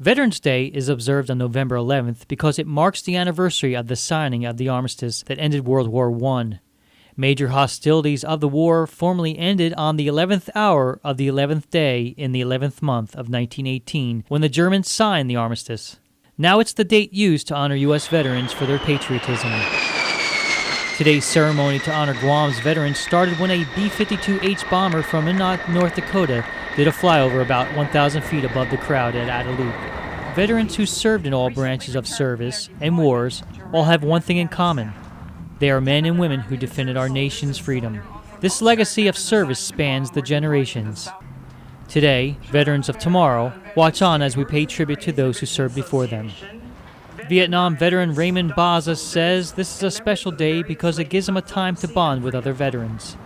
Veterans Day is observed on November 11th because it marks the anniversary of the signing of the armistice that ended World War I. Major hostilities of the war formally ended on the 11th hour of the 11th day in the 11th month of 1918 when the Germans signed the armistice. Now it's the date used to honor U.S. veterans for their patriotism. Today's ceremony to honor Guam's veterans started when a B-52H bomber from Minot, North Dakota did a flyover about 1,000 feet above the crowd at Adelup. Veterans who served in all branches of service and wars all have one thing in common. They are men and women who defended our nation's freedom. This legacy of service spans the generations. Today, veterans of tomorrow watch on as we pay tribute to those who served before them. Vietnam veteran Raymond Baza says this is a special day because it gives him a time to bond with other veterans.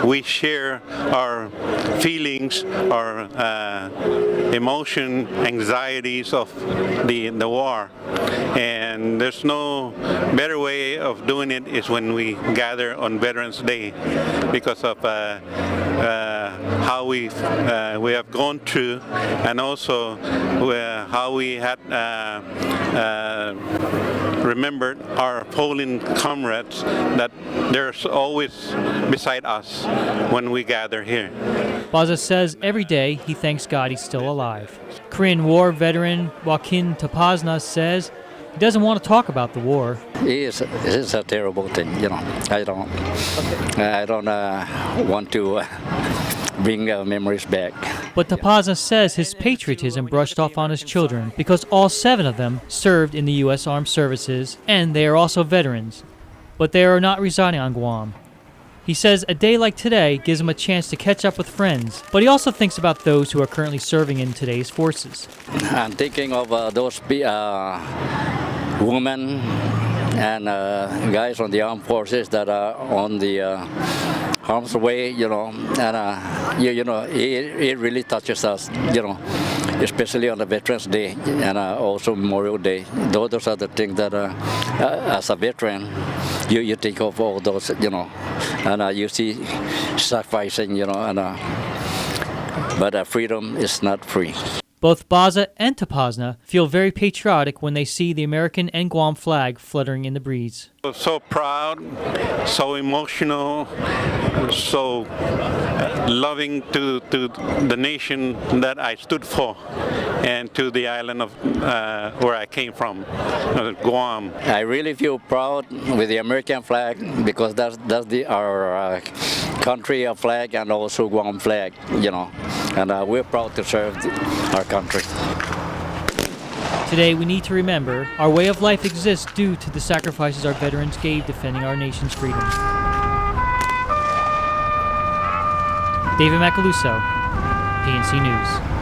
We share our feelings, our emotion, anxieties of the war. And there's no better way of doing it is when we gather on Veterans Day because of how we have gone through, and also how we had remembered our fallen comrades, that they're always beside us when we gather here. Baza says every day he thanks God he's still alive. Korean War veteran Joaquin Tapazna says he doesn't want to talk about the war. It's a terrible thing, I don't want to bring memories back. But Tapazna says his patriotism brushed off on his children because all 7 of them served in the U.S. Armed Services, and they are also veterans. But they are not residing on Guam. He says a day like today gives him a chance to catch up with friends, but he also thinks about those who are currently serving in today's forces. I'm thinking of those women and guys on the armed forces that are on the harm's way, and it really touches us, especially on the Veterans Day and also Memorial Day. Those are the things that, as a veteran, you think of all those, and you see sacrificing, but freedom is not free. Both Baza and Tapazna feel very patriotic when they see the American and Guam flag fluttering in the breeze. So proud, so emotional, so loving to the nation that I stood for, and to the island of where I came from, Guam. I really feel proud with the American flag because that's our country flag and also Guam flag, and we're proud to serve our country. Today we need to remember our way of life exists due to the sacrifices our veterans gave defending our nation's freedom. David Macaluso, PNC News.